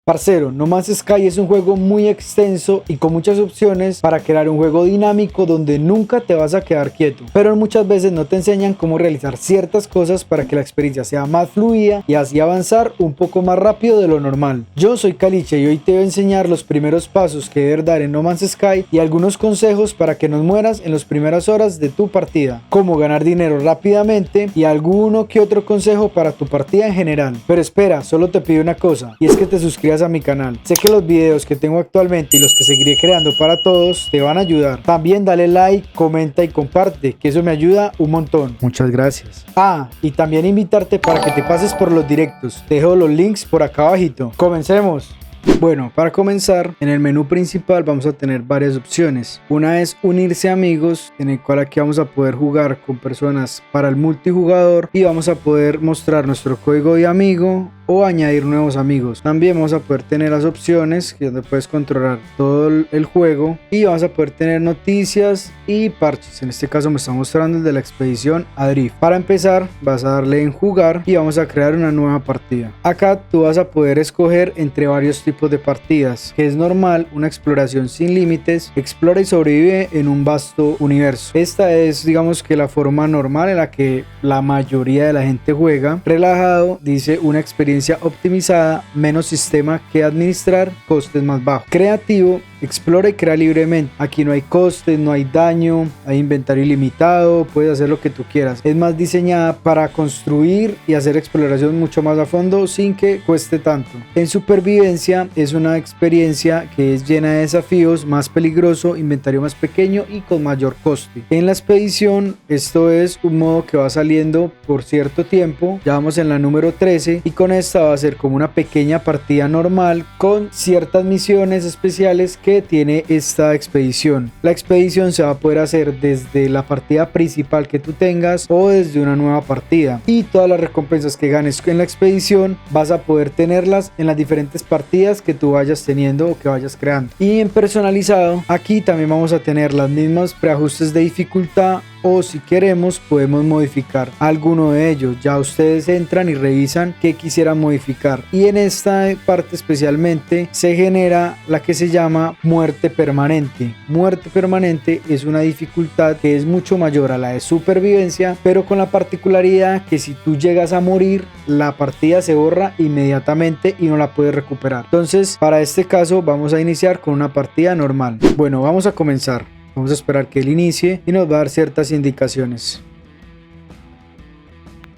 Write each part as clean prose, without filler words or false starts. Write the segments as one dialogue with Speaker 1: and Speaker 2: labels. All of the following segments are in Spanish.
Speaker 1: Parcero, No Man's Sky es un juego muy extenso y con muchas opciones para crear un juego dinámico donde nunca te vas a quedar quieto, pero muchas veces no te enseñan cómo realizar ciertas cosas para que la experiencia sea más fluida y así avanzar un poco más rápido de lo normal. Yo soy Caliche y hoy te voy a enseñar los primeros pasos que debes dar en No Man's Sky y algunos consejos para que no mueras en las primeras horas de tu partida, cómo ganar dinero rápidamente y alguno que otro consejo para tu partida en general. Pero espera, solo te pido una cosa, y es que te suscribas a mi canal. Sé que los videos que tengo actualmente y los que seguiré creando para todos te van a ayudar. También dale like, comenta y comparte, que eso me ayuda un montón. Muchas gracias. Y también invitarte para que te pases por los directos. Te dejo los links por acá abajito. Comencemos. Bueno, para comenzar, en el menú principal vamos a tener varias opciones. Una es unirse a amigos, en el cual aquí vamos a poder jugar con personas para el multijugador y vamos a poder mostrar nuestro código de amigo o añadir nuevos amigos. También vamos a poder tener las opciones donde puedes controlar todo el juego y vamos a poder tener noticias y parches. En este caso me está mostrando el de la expedición a Drift. Para empezar vas a darle en jugar y vamos a crear una nueva partida. Acá tú vas a poder escoger entre varios tipos de partidas, que es normal, una exploración sin límites, explora y sobrevive en un vasto universo. Esta es, digamos, que la forma normal en la que la mayoría de la gente juega. Relajado dice una experiencia optimizada, menos sistema que administrar, costes más bajos. Creativo, explora y crea libremente. Aquí no hay costes, no hay daño, hay inventario ilimitado, puedes hacer lo que tú quieras. Es más diseñada para construir y hacer exploración mucho más a fondo sin que cueste tanto. En supervivencia es una experiencia que es llena de desafíos, más peligroso, inventario más pequeño y con mayor coste. En la expedición, esto es un modo que va saliendo por cierto tiempo. Ya vamos en la número 13 y con esta va a ser como una pequeña partida normal con ciertas misiones especiales que tiene esta expedición. La expedición se va a poder hacer desde la partida principal que tú tengas o desde una nueva partida, y todas las recompensas que ganes en la expedición vas a poder tenerlas en las diferentes partidas que tú vayas teniendo o que vayas creando. Y en personalizado, aquí también vamos a tener las mismas preajustes de dificultad, o si queremos podemos modificar alguno de ellos. Ya ustedes entran y revisan qué quisieran modificar, y en esta parte especialmente se genera la que se llama muerte permanente. Muerte permanente es una dificultad que es mucho mayor a la de supervivencia, pero con la particularidad que si tú llegas a morir, la partida se borra inmediatamente y no la puedes recuperar. Entonces, para este caso vamos a iniciar con una partida normal. Bueno, vamos a comenzar. Vamos a esperar que él inicie y nos va a dar ciertas indicaciones.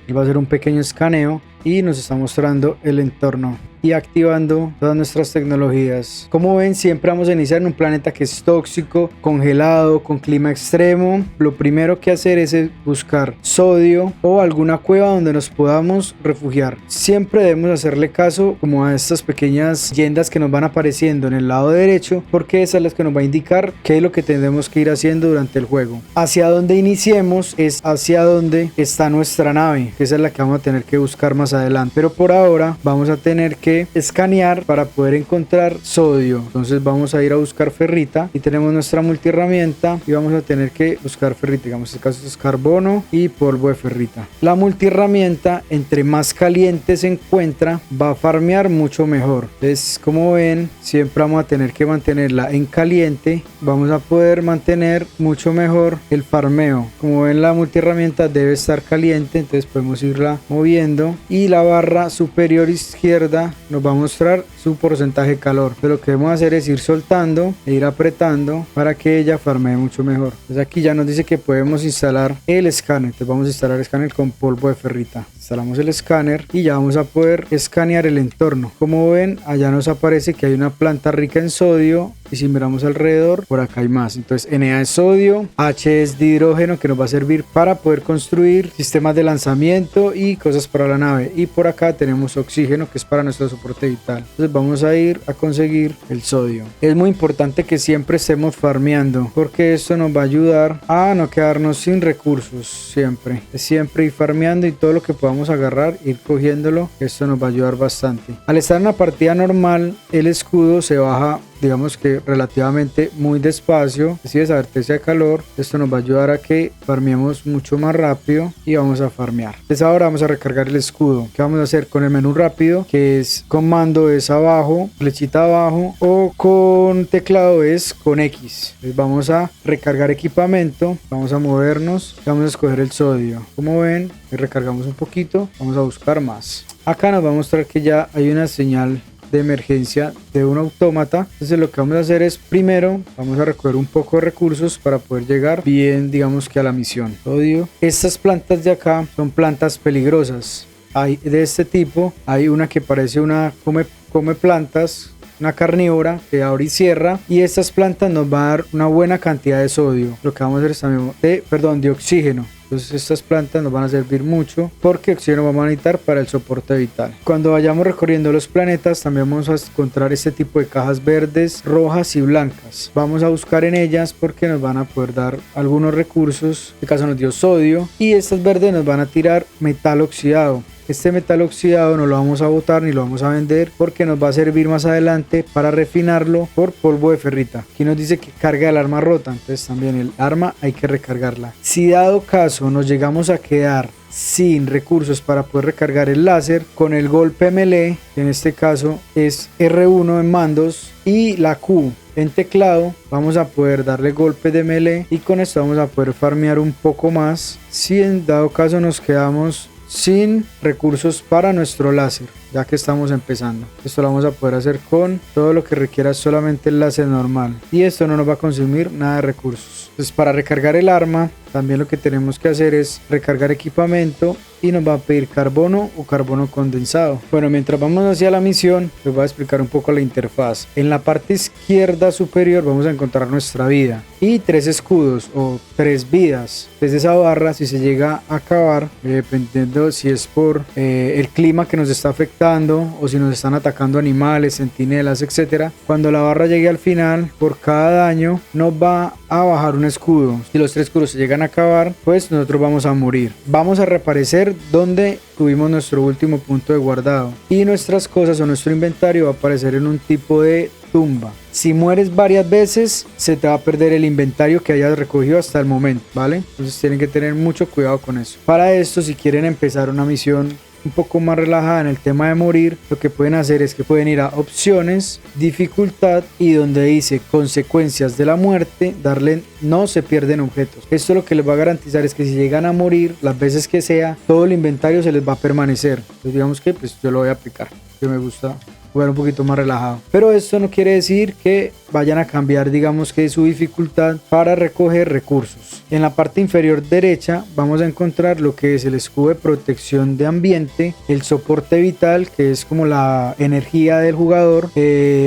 Speaker 1: Él va a hacer un pequeño escaneo y nos está mostrando el entorno y activando todas nuestras tecnologías. Como ven, siempre vamos a iniciar en un planeta que es tóxico, congelado, con clima extremo. Lo primero que hacer es buscar sodio o alguna cueva donde nos podamos refugiar. Siempre debemos hacerle caso como a estas pequeñas leyendas que nos van apareciendo en el lado derecho, porque esa es la que nos va a indicar qué es lo que tenemos que ir haciendo durante el juego. Hacia donde iniciemos es hacia donde está nuestra nave, que esa es la que vamos a tener que buscar más adelante, pero por ahora vamos a tener que escanear para poder encontrar sodio. Entonces vamos a ir a buscar ferrita y tenemos nuestra multiherramienta y vamos a tener que buscar ferrita. Digamos, en este caso es carbono y polvo de ferrita. La multiherramienta, entre más caliente se encuentra, va a farmear mucho mejor. Entonces, como ven, siempre vamos a tener que mantenerla en caliente. Vamos a poder mantener mucho mejor el farmeo. Como ven, la multiherramienta debe estar caliente, entonces podemos irla moviendo y la barra superior izquierda nos va a mostrar su porcentaje de calor. Entonces, lo que debemos hacer es ir soltando e ir apretando para que ella farmee mucho mejor. Entonces aquí ya nos dice que podemos instalar el escáner. Entonces vamos a instalar el escáner con polvo de ferrita. Instalamos el escáner y ya vamos a poder escanear el entorno. Como ven, allá nos aparece que hay una planta rica en sodio, y si miramos alrededor, por acá hay más. Entonces Na es sodio, H es de hidrógeno, que nos va a servir para poder construir sistemas de lanzamiento y cosas para la nave, y por acá tenemos oxígeno, que es para nuestro soporte vital. Entonces vamos a ir a conseguir el sodio. Es muy importante que siempre estemos farmeando, porque esto nos va a ayudar a no quedarnos sin recursos. Siempre ir farmeando, y todo lo que podamos agarrar, ir cogiéndolo. Esto nos va a ayudar bastante. Al estar en una partida normal, el escudo se baja digamos que relativamente muy despacio. Si esa advertencia de calor, esto nos va a ayudar a que farmeemos mucho más rápido y vamos a farmear. Entonces ahora vamos a recargar el escudo. ¿Qué vamos a hacer con el menú rápido? Que es con mando es abajo, flechita abajo, o con teclado es con X. Entonces vamos a recargar equipamiento, vamos a movernos, vamos a escoger el sodio. Como ven, recargamos un poquito, vamos a buscar más. Acá nos va a mostrar que ya hay una señal de emergencia de un autómata. Entonces lo que vamos a hacer es, primero vamos a recoger un poco de recursos para poder llegar bien, digamos que a la misión. Odio. Estas plantas de acá son plantas peligrosas. Hay de este tipo, hay una que parece una come plantas, una carnívora que abre y cierra, y estas plantas nos van a dar una buena cantidad de sodio. Lo que vamos a hacer es también de oxígeno. Entonces estas plantas nos van a servir mucho porque oxígeno vamos a necesitar para el soporte vital. Cuando vayamos recorriendo los planetas también vamos a encontrar este tipo de cajas verdes, rojas y blancas. Vamos a buscar en ellas porque nos van a poder dar algunos recursos. En este caso nos dio sodio, y estas verdes nos van a tirar metal oxidado. Este metal oxidado no lo vamos a botar ni lo vamos a vender porque nos va a servir más adelante para refinarlo por polvo de ferrita. Aquí nos dice que carga el arma rota, entonces también el arma hay que recargarla. Si dado caso nos llegamos a quedar sin recursos para poder recargar el láser, con el golpe melee, en este caso es R1 en mandos y la Q en teclado, vamos a poder darle golpe de melee y con esto vamos a poder farmear un poco más si en dado caso nos quedamos sin recursos para nuestro láser, ya que estamos empezando. Esto lo vamos a poder hacer con todo lo que requiera solamente el láser normal, y esto no nos va a consumir nada de recursos. Entonces para recargar el arma también lo que tenemos que hacer es recargar equipamiento y nos va a pedir carbono o carbono condensado. Bueno, mientras vamos hacia la misión les voy a explicar un poco la interfaz. En la parte izquierda superior vamos a encontrar nuestra vida y 3 escudos o 3 vidas. Desde esa barra, si se llega a acabar, dependiendo si es por el clima que nos está afectando o si nos están atacando animales, centinelas, etcétera, cuando la barra llegue al final, por cada daño nos va a bajar un escudo. Si los 3 escudos se llegan a acabar, pues nosotros vamos a morir. Vamos a reaparecer donde tuvimos nuestro último punto de guardado y nuestras cosas o nuestro inventario va a aparecer en un tipo de tumba. Si mueres varias veces, se te va a perder el inventario que hayas recogido hasta el momento, ¿vale? Entonces tienen que tener mucho cuidado con eso. Para esto, si quieren empezar una misión un poco más relajada en el tema de morir, lo que pueden hacer es que pueden ir a opciones, dificultad, y donde dice consecuencias de la muerte, darle no se pierden objetos. Esto lo que les va a garantizar es que si llegan a morir, las veces que sea, todo el inventario se les va a permanecer. Entonces digamos que pues yo lo voy a aplicar, que me gusta jugar un poquito más relajado, pero esto no quiere decir que vayan a cambiar, digamos que su dificultad para recoger recursos. En la parte inferior derecha vamos a encontrar lo que es el escudo de protección de ambiente, el soporte vital, que es como la energía del jugador,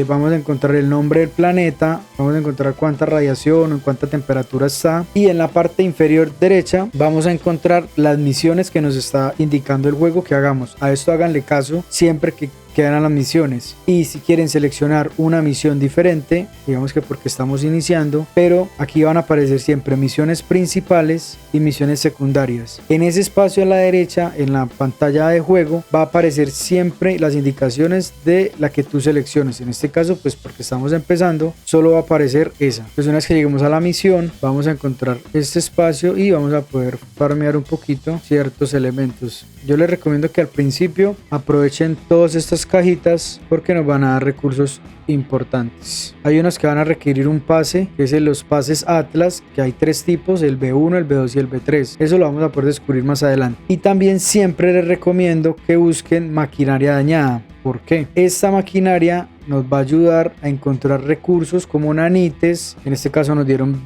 Speaker 1: vamos a encontrar el nombre del planeta, vamos a encontrar cuánta radiación o en cuánta temperatura está, y en la parte inferior derecha vamos a encontrar las misiones que nos está indicando el juego que hagamos. A esto háganle caso siempre que quedan las misiones, y si quieren seleccionar una misión diferente, digamos que porque estamos iniciando, pero aquí van a aparecer siempre misiones principales y misiones secundarias. En ese espacio a la derecha en la pantalla de juego va a aparecer siempre las indicaciones de la que tú selecciones. En este caso pues porque estamos empezando solo va a aparecer esa. Pues una vez que lleguemos a la misión vamos a encontrar este espacio y vamos a poder farmear un poquito ciertos elementos. Yo les recomiendo que al principio aprovechen todas estas cajitas porque nos van a dar recursos importantes. Hay unos que van a requerir un pase, que es los pases Atlas, que hay 3 tipos, el B1, el B2 y el B3. Eso lo vamos a poder descubrir más adelante. Y también siempre les recomiendo que busquen maquinaria dañada. ¿Por qué? Esta maquinaria nos va a ayudar a encontrar recursos como nanites. En este caso nos dieron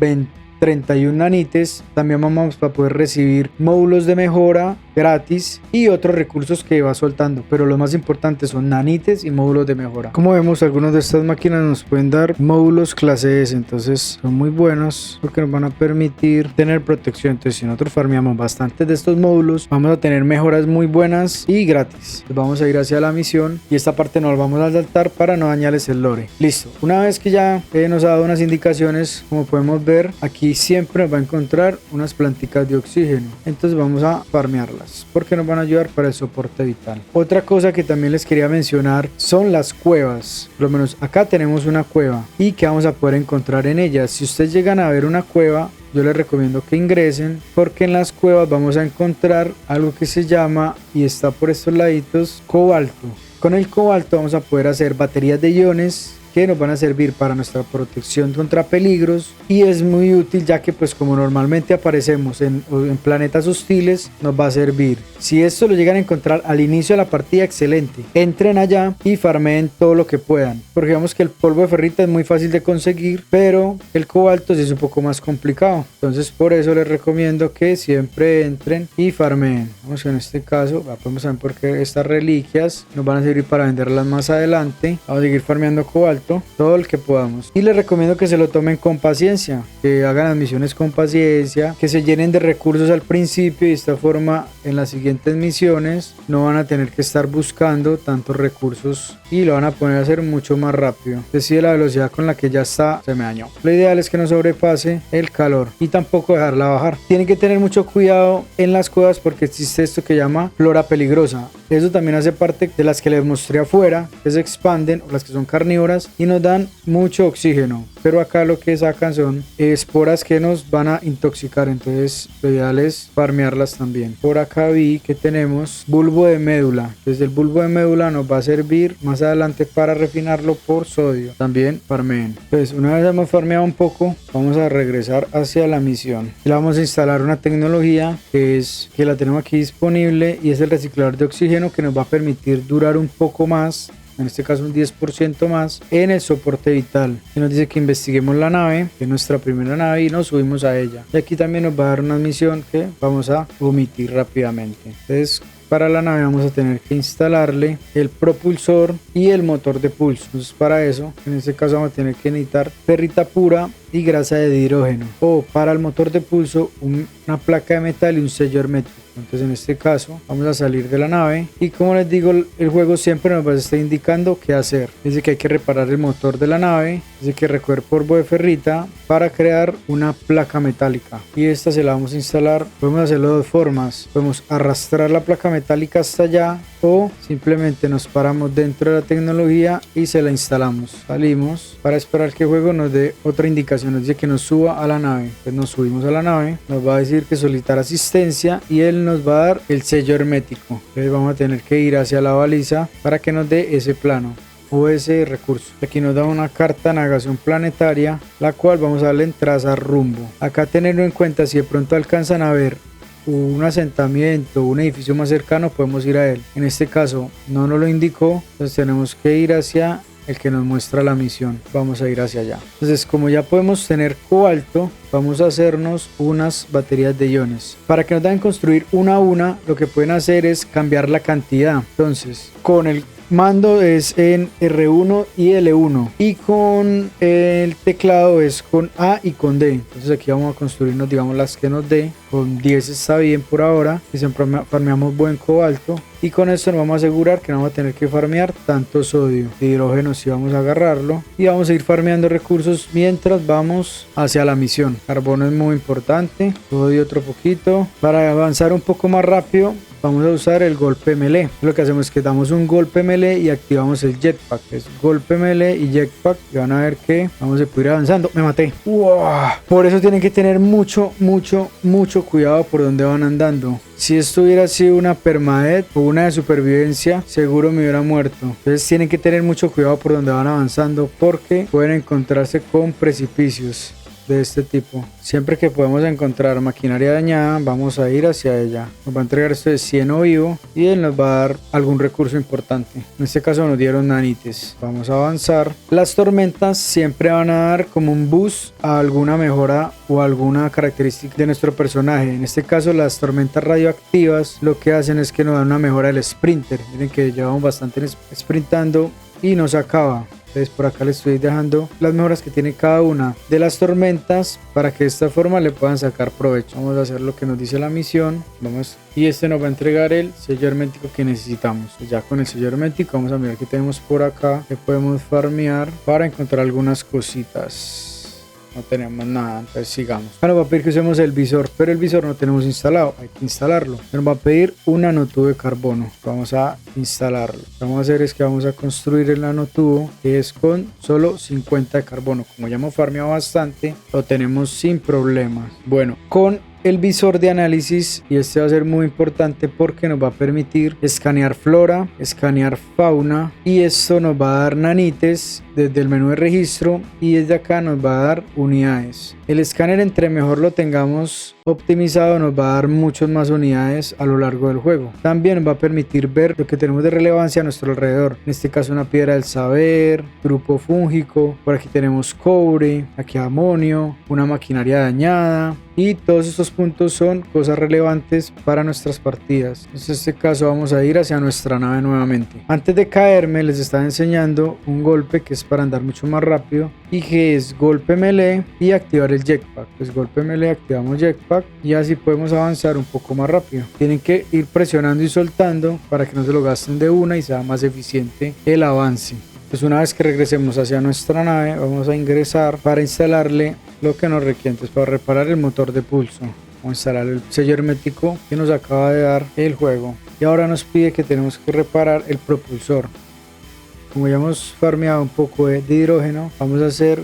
Speaker 1: 31 nanites. También vamos a poder recibir módulos de mejora gratis y otros recursos que va soltando, pero lo más importante son nanites y módulos de mejora. Como vemos, algunas de estas máquinas nos pueden dar módulos clase S, entonces son muy buenos porque nos van a permitir tener protección. Entonces si nosotros farmeamos bastantes de estos módulos, vamos a tener mejoras muy buenas y gratis. Entonces, vamos a ir hacia la misión y esta parte no la vamos a saltar para no dañarles el lore. Listo, una vez que ya nos ha dado unas indicaciones, como podemos ver aquí aquí siempre nos va a encontrar unas planticas de oxígeno. Entonces vamos a farmearlas porque nos van a ayudar para el soporte vital. Otra cosa que también les quería mencionar son las cuevas. Por lo menos acá tenemos una cueva y que vamos a poder encontrar en ella. Si ustedes llegan a ver una cueva, yo les recomiendo que ingresen porque en las cuevas vamos a encontrar algo que se llama, y está por estos laditos, cobalto. Con el cobalto vamos a poder hacer baterías de iones que nos van a servir para nuestra protección contra peligros, y es muy útil ya que pues como normalmente aparecemos en planetas hostiles, nos va a servir. Si esto lo llegan a encontrar al inicio de la partida, excelente, entren allá y farmeen todo lo que puedan, porque digamos que el polvo de ferrita es muy fácil de conseguir, pero el cobalto sí es un poco más complicado. Entonces por eso les recomiendo que siempre entren y farmeen. Vamos, en este caso podemos saber por qué estas reliquias nos van a servir para venderlas más adelante. Vamos a seguir farmeando cobalto todo el que podamos, y les recomiendo que se lo tomen con paciencia, que hagan las misiones con paciencia, que se llenen de recursos al principio, y de esta forma en las siguientes misiones no van a tener que estar buscando tantos recursos y lo van a poder hacer mucho más rápido. Decide la velocidad con la que ya está, se me dañó. Lo ideal es que no sobrepase el calor y tampoco dejarla bajar. Tienen que tener mucho cuidado en las cuevas porque existe esto que llama flora peligrosa. Eso también hace parte de las que les mostré afuera, que se expanden, o las que son carnívoras y nos dan mucho oxígeno, pero acá lo que sacan son esporas que nos van a intoxicar. Entonces lo ideal es farmearlas también. Por acá vi que tenemos bulbo de médula. Desde el bulbo de médula nos va a servir más adelante para refinarlo por sodio. También farmeen. Pues una vez hemos farmeado un poco, vamos a regresar hacia la misión y le vamos a instalar una tecnología que la tenemos aquí disponible, y es el reciclador de oxígeno, que nos va a permitir durar un poco más, en este caso un 10% más en el soporte vital. Y nos dice que investiguemos la nave, que es nuestra primera nave, y nos subimos a ella. Y aquí también nos va a dar una misión que vamos a omitir rápidamente. Entonces para la nave vamos a tener que instalarle el propulsor y el motor de pulso. Entonces para eso, en este caso vamos a tener que necesitar ferrita pura y grasa de hidrógeno, o para el motor de pulso una placa de metal y un sello hermético. Entonces en este caso vamos a salir de la nave, y como les digo, el juego siempre nos va a estar indicando qué hacer. Dice que hay que reparar el motor de la nave, dice que recoger polvo de ferrita para crear una placa metálica, y esta se la vamos a instalar. Podemos hacerlo de dos formas: podemos arrastrar la placa metálica hasta allá, o simplemente nos paramos dentro de la tecnología y se la instalamos. Salimos para esperar que el juego nos dé otra indicación. Nos dice que nos suba a la nave. Pues nos subimos a la nave, nos va a decir que solicitar asistencia y él nos va a dar el sello hermético. Entonces vamos a tener que ir hacia la baliza para que nos dé ese plano o ese recurso. Aquí nos da una carta de navegación planetaria, la cual vamos a darle en trazar rumbo. Acá tenerlo en cuenta, si de pronto alcanzan a ver un asentamiento, un edificio más cercano, podemos ir a él. En este caso no nos lo indicó, entonces tenemos que ir hacia el que nos muestra la misión. Vamos a ir hacia allá. Entonces, como ya podemos tener cobalto, vamos a hacernos unas baterías de iones. Para que nos den construir una a una, lo que pueden hacer es cambiar la cantidad. Entonces, con el mando es en R1 y L1, y con el teclado es con A y con D. Entonces aquí vamos a construirnos, digamos, las que nos dé. Con 10 está bien por ahora, y siempre farmeamos buen cobalto, y con esto nos vamos a asegurar que no vamos a tener que farmear tanto sodio. Hidrógeno si vamos a agarrarlo, y vamos a ir farmeando recursos mientras vamos hacia la misión. Carbono es muy importante, sodio otro poquito. Para avanzar un poco más rápido vamos a usar el golpe melee. Lo que hacemos es que damos un golpe melee y activamos el jetpack. Es golpe melee y jetpack, y van a ver que vamos a poder ir avanzando. Me maté. ¡Wow! Por eso tienen que tener mucho cuidado por donde van andando. Si esto hubiera sido una permadeath o una de supervivencia, seguro me hubiera muerto. Entonces tienen que tener mucho cuidado por donde van avanzando, porque pueden encontrarse con precipicios de este tipo. Siempre que podemos encontrar maquinaria dañada, vamos a ir hacia ella. Nos va a entregar esto de cieno vivo, y él nos va a dar algún recurso importante. En este caso nos dieron nanites. Vamos a avanzar. Las tormentas siempre van a dar como un boost a alguna mejora o alguna característica de nuestro personaje. En este caso, las tormentas radioactivas lo que hacen es que nos dan una mejora del sprinter. Miren que llevamos bastante sprintando y nos acaba. Entonces por acá les estoy dejando las mejoras que tiene cada una de las tormentas para que de esta forma le puedan sacar provecho. Vamos a hacer lo que nos dice la misión. Y este nos va a entregar el sello hermético que necesitamos. Ya con el sello hermético vamos a mirar qué tenemos por acá, que podemos farmear para encontrar algunas cositas. no tenemos nada, entonces sigamos. Ahora nos va a pedir que usemos el visor, pero el visor no tenemos instalado, hay que instalarlo. Nos va a pedir un nanotubo de carbono, vamos a instalarlo. Lo que vamos a hacer es que vamos a construir el nanotubo, que es con solo 50 de carbono. Como ya hemos farmeado bastante, lo tenemos sin problemas. Bueno, con el visor de análisis, y este va a ser muy importante porque nos va a permitir escanear flora, escanear fauna, y esto nos va a dar nanites desde el menú de registro, y desde acá nos va a dar unidades. El escáner, entre mejor lo tengamos optimizado, nos va a dar muchas más unidades a lo largo del juego. También nos va a permitir ver lo que tenemos de relevancia a nuestro alrededor, en este caso una piedra del saber, grupo fúngico, por aquí tenemos cobre, aquí amonio, una maquinaria dañada, y todos estos puntos son cosas relevantes para nuestras partidas. En este caso vamos a ir hacia nuestra nave nuevamente. Antes de caerme les estaba enseñando un golpe que es para andar mucho más rápido, y que es golpe melee y activar el jetpack. Pues golpe melee, activamos jetpack y así podemos avanzar un poco más rápido. Tienen que ir presionando y soltando para que no se lo gasten de una y sea más eficiente el avance. Pues una vez que regresemos hacia nuestra nave, vamos a ingresar para instalarle lo que nos requiere. Entonces, para reparar el motor de pulso, vamos a instalar el sello hermético que nos acaba de dar el juego. Y ahora nos pide que tenemos que reparar el propulsor. Como ya hemos farmeado un poco de hidrógeno, vamos a hacer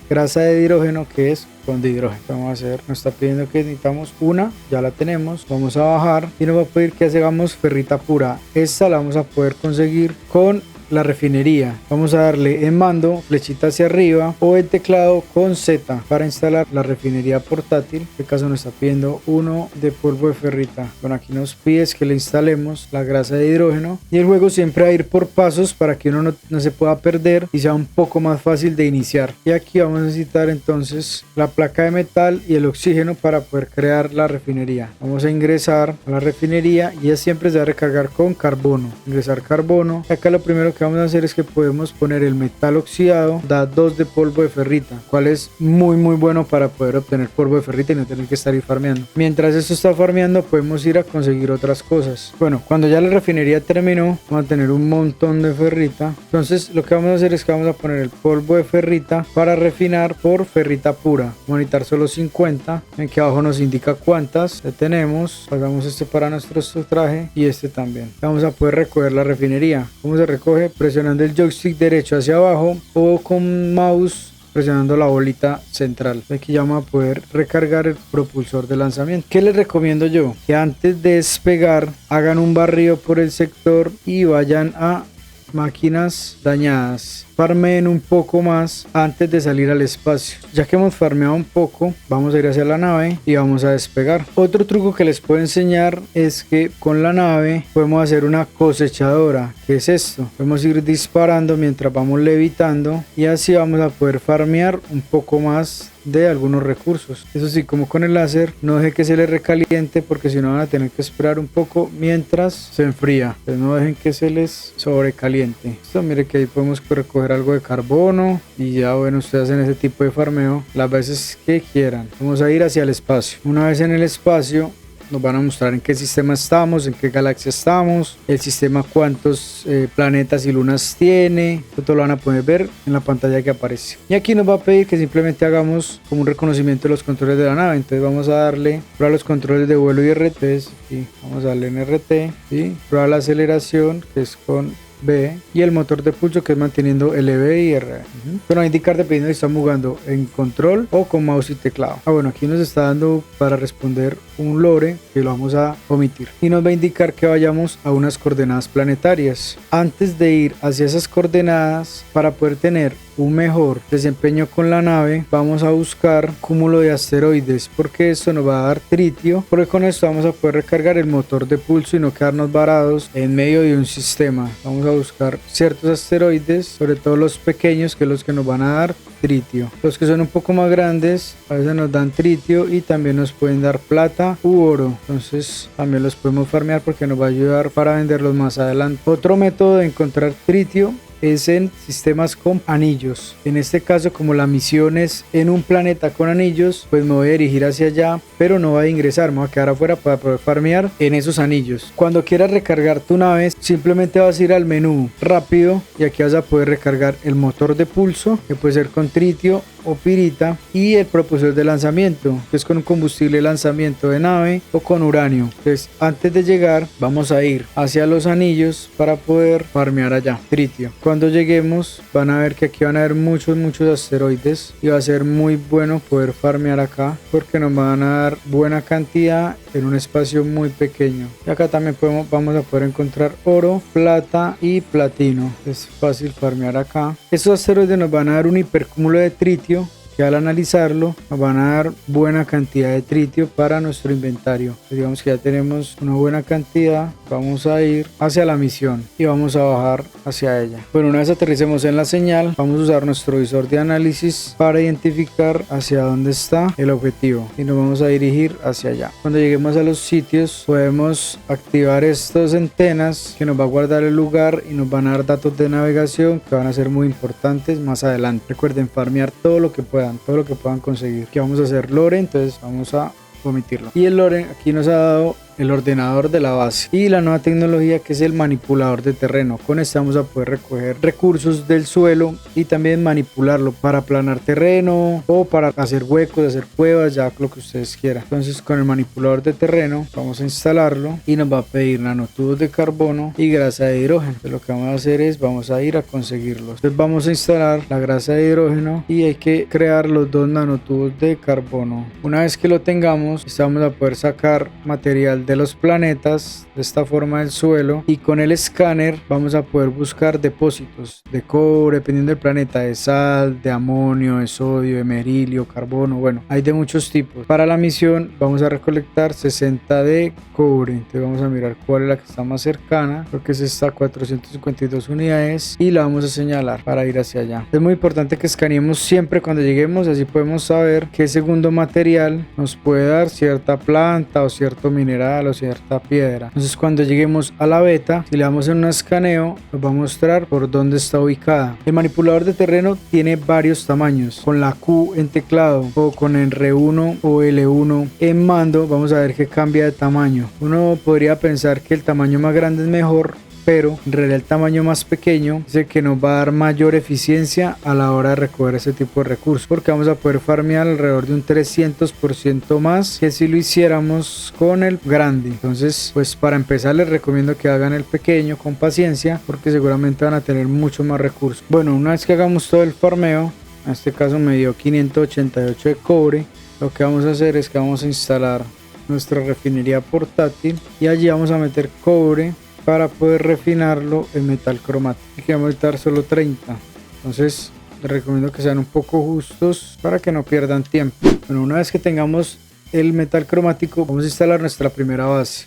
Speaker 1: grasa de hidrógeno, que es con hidrógeno. Vamos a hacer, nos está pidiendo que necesitamos una, ya la tenemos. Vamos a bajar y nos va a pedir que hagamos ferrita pura. Esta la vamos a poder conseguir con la refinería. Vamos a darle en mando flechita hacia arriba o el teclado con Z para instalar la refinería portátil. En este caso nos está pidiendo uno de polvo de ferrita. Bueno, aquí nos pide que le instalemos la grasa de hidrógeno, y el juego siempre va a ir por pasos para que uno no se pueda perder y sea un poco más fácil de iniciar. Y aquí vamos a necesitar entonces la placa de metal y el oxígeno para poder crear la refinería. Vamos a ingresar a la refinería y ya siempre se va a recargar con carbono. Ingresar carbono. Acá lo primero que vamos a hacer es que podemos poner el metal oxidado, da 2 de polvo de ferrita, cual es muy bueno para poder obtener polvo de ferrita y no tener que estar ir farmeando. Mientras esto está farmeando, podemos ir a conseguir otras cosas. Bueno, cuando ya la refinería terminó, vamos a tener un montón de ferrita. Entonces lo que vamos a hacer es que vamos a poner el polvo de ferrita para refinar por ferrita pura. Vamos a necesitar solo 50. Aquí abajo nos indica cuántas ya tenemos. Pasamos este para nuestro traje y este también. Vamos a poder recoger la refinería. ¿Cómo se recoge? Presionando el joystick derecho hacia abajo o con mouse presionando la bolita central. Aquí ya vamos a poder recargar el propulsor de lanzamiento. ¿Qué les recomiendo yo? Que antes de despegar hagan un barrido por el sector y vayan a máquinas dañadas. Farmeen un poco más antes de salir al espacio. Ya que hemos farmeado un poco, vamos a ir hacia la nave y vamos a despegar. Otro truco que les puedo enseñar es que con la nave podemos hacer una cosechadora. ¿Qué es esto? Podemos ir disparando mientras vamos levitando y así vamos a poder farmear un poco más de algunos recursos. Eso sí, como con el láser, no deje que se les recaliente porque si no van a tener que esperar un poco mientras se enfría. Entonces no dejen que se les sobrecaliente. Esto, mire que ahí podemos recoger algo de carbono y ya bueno, ustedes hacen ese tipo de farmeo las veces que quieran. Vamos a ir hacia el espacio. Una vez en el espacio nos van a mostrar en qué sistema estamos, en qué galaxia estamos, el sistema cuántos planetas y lunas tiene. Esto lo van a poder ver en la pantalla que aparece. Y aquí nos va a pedir que simplemente hagamos como un reconocimiento de los controles de la nave. Entonces vamos a darle prueba los controles de vuelo y RT. Y vamos a darle en RT. ¿Sí? Prueba la aceleración, que es con B, y el motor de pulso, que es manteniendo LB y R. Pero va a indicar dependiendo si estamos jugando en control o con mouse y teclado. Bueno, aquí nos está dando para responder un lore que lo vamos a omitir y nos va a indicar que vayamos a unas coordenadas planetarias. Antes de ir hacia esas coordenadas, para poder tener un mejor desempeño con la nave, vamos a buscar cúmulo de asteroides, porque esto nos va a dar tritio, porque con esto vamos a poder recargar el motor de pulso y no quedarnos varados en medio de un sistema. Vamos a buscar ciertos asteroides, sobre todo los pequeños, que son los que nos van a dar tritio. Los que son un poco más grandes a veces nos dan tritio y también nos pueden dar plata u oro. Entonces también los podemos farmear porque nos va a ayudar para venderlos más adelante. Otro método de encontrar tritio es en sistemas con anillos. En este caso, como la misión es en un planeta con anillos, pues me voy a dirigir hacia allá, pero no voy a ingresar, me voy a quedar afuera para poder farmear en esos anillos. Cuando quieras recargar tu nave, simplemente vas a ir al menú rápido y aquí vas a poder recargar el motor de pulso, que puede ser con tritio o pirita, y el propulsor de lanzamiento, que es con un combustible de lanzamiento de nave o con uranio. Entonces, antes de llegar, vamos a ir hacia los anillos para poder farmear allá tritio. Cuando lleguemos, van a ver que aquí van a haber muchos asteroides y va a ser muy bueno poder farmear acá porque nos van a dar buena cantidad en un espacio muy pequeño. Y acá también vamos a poder encontrar oro, plata y platino. Es fácil farmear acá. Estos asteroides nos van a dar un hipercúmulo de tritio, que al analizarlo nos van a dar buena cantidad de tritio para nuestro inventario. Pues digamos que ya tenemos una buena cantidad, vamos a ir hacia la misión y vamos a bajar hacia ella. Bueno, una vez aterricemos en la señal, vamos a usar nuestro visor de análisis para identificar hacia dónde está el objetivo y nos vamos a dirigir hacia allá. Cuando lleguemos a los sitios podemos activar estas antenas que nos va a guardar el lugar y nos van a dar datos de navegación que van a ser muy importantes más adelante. Recuerden farmear todo lo que puedan conseguir. Que vamos a hacer lore, entonces vamos a omitirlo. Y el lore aquí nos ha dado el ordenador de la base y la nueva tecnología que es el manipulador de terreno. Con esto vamos a poder recoger recursos del suelo y también manipularlo para aplanar terreno o para hacer huecos, hacer cuevas, ya lo que ustedes quieran. Entonces con el manipulador de terreno vamos a instalarlo y nos va a pedir nanotubos de carbono y grasa de hidrógeno. Entonces lo que vamos a hacer es vamos a ir a conseguirlos. Entonces vamos a instalar la grasa de hidrógeno y hay que crear los 2 nanotubos de carbono. Una vez que lo tengamos, vamos a poder sacar material de los planetas de esta forma del suelo y con el escáner vamos a poder buscar depósitos de cobre dependiendo del planeta, de sal, de amonio, de sodio, de berilio, carbono. Bueno, hay de muchos tipos. Para la misión vamos a recolectar 60 de cobre. Entonces vamos a mirar cuál es la que está más cercana. Creo que es esta, 452 unidades, y la vamos a señalar para ir hacia allá. Es muy importante que escaneemos siempre cuando lleguemos, así podemos saber qué segundo material nos puede dar cierta planta o cierto mineral o cierta piedra. Entonces cuando lleguemos a la beta, si le damos en un escaneo, nos va a mostrar por dónde está ubicada. El manipulador de terreno tiene varios tamaños. Con la Q en teclado o con el R1 o L1 en mando, vamos a ver que cambia de tamaño. Uno podría pensar que el tamaño más grande es mejor, pero en realidad el tamaño más pequeño es el que nos va a dar mayor eficiencia a la hora de recoger ese tipo de recursos, porque vamos a poder farmear alrededor de un 300% más que si lo hiciéramos con el grande. Entonces, pues para empezar les recomiendo que hagan el pequeño con paciencia, porque seguramente van a tener mucho más recursos. Bueno, una vez que hagamos todo el farmeo, en este caso me dio 588 de cobre, lo que vamos a hacer es que vamos a instalar nuestra refinería portátil y allí vamos a meter cobre para poder refinarlo en metal cromático. Aquí vamos a meter solo 30. Entonces les recomiendo que sean un poco justos para que no pierdan tiempo. Bueno, una vez que tengamos el metal cromático, vamos a instalar nuestra primera base.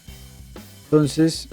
Speaker 1: Entonces